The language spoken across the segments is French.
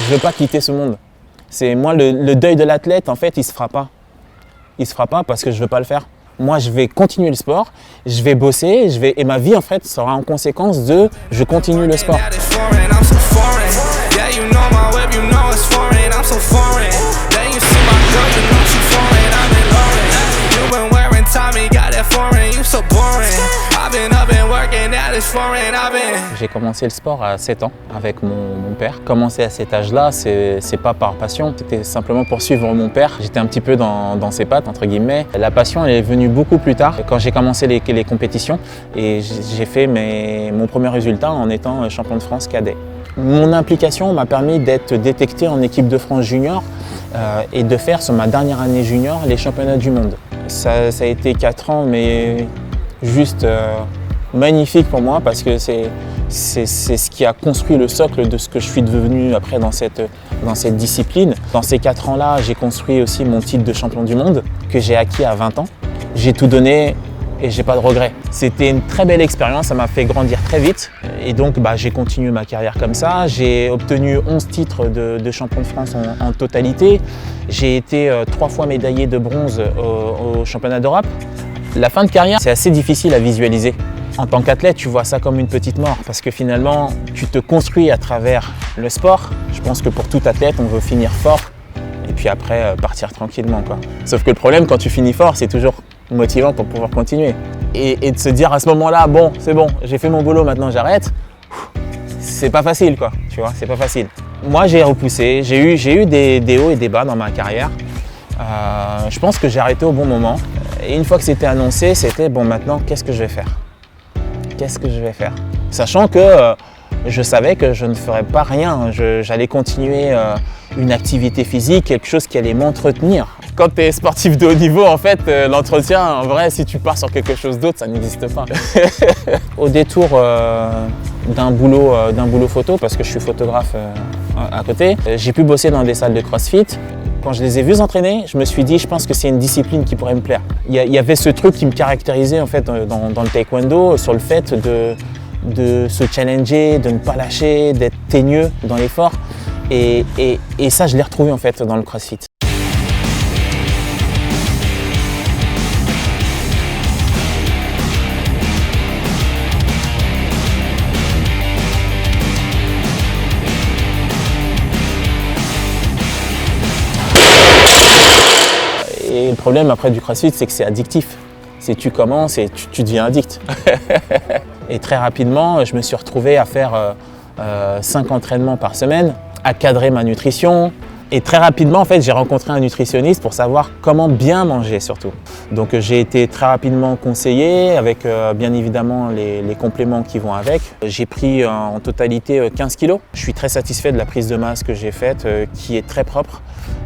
Je veux pas quitter ce monde. C'est moi le deuil de l'athlète, en fait, il se fera pas. Il se fera pas parce que je veux pas le faire. Moi, je vais continuer le sport, je vais bosser, et ma vie, en fait, sera en conséquence de je continue le sport. J'ai commencé le sport à 7 ans avec mon père. Commencer à cet âge-là, c'est pas par passion, c'était simplement pour suivre mon père. J'étais un petit peu dans ses pattes, entre guillemets. La passion elle est venue beaucoup plus tard, quand j'ai commencé les compétitions et j'ai fait mon premier résultat en étant champion de France cadet. Mon implication m'a permis d'être détecté en équipe de France junior et de faire sur ma dernière année junior les championnats du monde. Ça a été 4 ans, mais juste magnifique pour moi parce que c'est ce qui a construit le socle de ce que je suis devenu après dans cette discipline. Dans ces 4 ans-là, j'ai construit aussi mon titre de champion du monde que j'ai acquis à 20 ans. J'ai tout donné et j'ai pas de regrets. C'était une très belle expérience, ça m'a fait grandir très vite et donc j'ai continué ma carrière comme ça. J'ai obtenu 11 titres de champion de France en totalité. J'ai été 3 fois médaillé de bronze au championnat d'Europe. La fin de carrière, c'est assez difficile à visualiser. En tant qu'athlète, tu vois ça comme une petite mort parce que finalement, tu te construis à travers le sport. Je pense que pour tout athlète, on veut finir fort et puis après partir tranquillement, quoi. Sauf que le problème, quand tu finis fort, c'est toujours motivant pour pouvoir continuer. Et de se dire à ce moment-là, bon, c'est bon, j'ai fait mon boulot, maintenant j'arrête, c'est pas facile, quoi. Tu vois, c'est pas facile. Moi, j'ai repoussé, j'ai eu des hauts et des bas dans ma carrière. Je pense que j'ai arrêté au bon moment. Et une fois que c'était annoncé, c'était bon, maintenant, qu'est-ce que je vais faire ? Qu'est-ce que je vais faire ? Sachant que je savais que je ne ferais pas rien. J'allais continuer une activité physique, quelque chose qui allait m'entretenir. Quand tu es sportif de haut niveau, en fait, l'entretien, en vrai, si tu pars sur quelque chose d'autre, ça n'existe pas. Au détour d'un boulot photo, parce que je suis photographe à côté, j'ai pu bosser dans des salles de CrossFit. Quand je les ai vus s'entraîner, je me suis dit, je pense que c'est une discipline qui pourrait me plaire. Il y avait ce truc qui me caractérisait en fait dans le taekwondo, sur le fait de se challenger, de ne pas lâcher, d'être teigneux dans l'effort. Et ça, je l'ai retrouvé en fait dans le CrossFit. Et le problème après du CrossFit, c'est que c'est addictif. C'est tu commences et tu deviens addict. Et très rapidement, je me suis retrouvé à faire 5 entraînements par semaine, à cadrer ma nutrition. Et très rapidement, en fait, j'ai rencontré un nutritionniste pour savoir comment bien manger surtout. Donc j'ai été très rapidement conseillé avec bien évidemment les compléments qui vont avec. J'ai pris en totalité 15 kilos. Je suis très satisfait de la prise de masse que j'ai faite, qui est très propre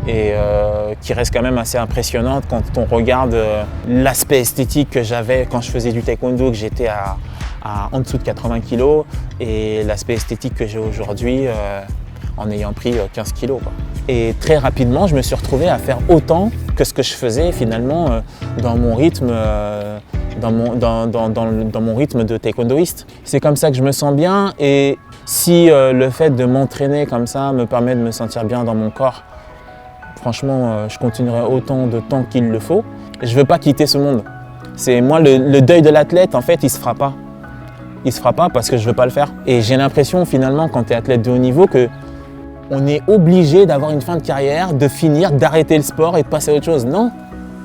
et qui reste quand même assez impressionnante quand on regarde l'aspect esthétique que j'avais quand je faisais du taekwondo, que j'étais en dessous de 80 kilos, et l'aspect esthétique que j'ai aujourd'hui en ayant pris 15 kilos, quoi. Et très rapidement, je me suis retrouvé à faire autant que ce que je faisais finalement dans mon rythme, dans mon rythme de taekwondoïste. C'est comme ça que je me sens bien, et si le fait de m'entraîner comme ça me permet de me sentir bien dans mon corps, franchement, je continuerai autant de temps qu'il le faut. Je ne veux pas quitter ce monde. C'est moi, le deuil de l'athlète, en fait, il ne se fera pas. Il ne se fera pas parce que je ne veux pas le faire. Et j'ai l'impression finalement, quand tu es athlète de haut niveau, qu'on est obligé d'avoir une fin de carrière, de finir, d'arrêter le sport et de passer à autre chose. Non,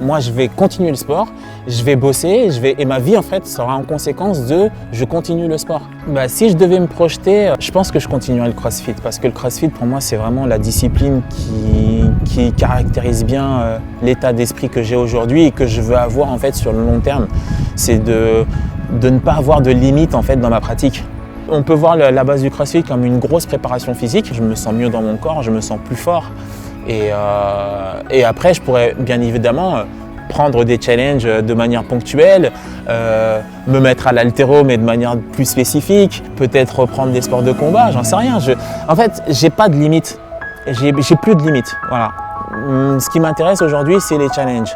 moi je vais continuer le sport, je vais bosser, et ma vie en fait sera en conséquence de je continue le sport. Si je devais me projeter, je pense que je continuerai le CrossFit parce que le CrossFit pour moi c'est vraiment la discipline qui caractérise bien l'état d'esprit que j'ai aujourd'hui et que je veux avoir en fait sur le long terme. C'est de ne pas avoir de limite en fait dans ma pratique. On peut voir la base du CrossFit comme une grosse préparation physique. Je me sens mieux dans mon corps, je me sens plus fort. Et après, je pourrais bien évidemment prendre des challenges de manière ponctuelle, me mettre à l'haltéro mais de manière plus spécifique, peut-être reprendre des sports de combat, j'en sais rien. En fait, j'ai pas de limite. J'ai plus de limite. Voilà. Ce qui m'intéresse aujourd'hui, c'est les challenges.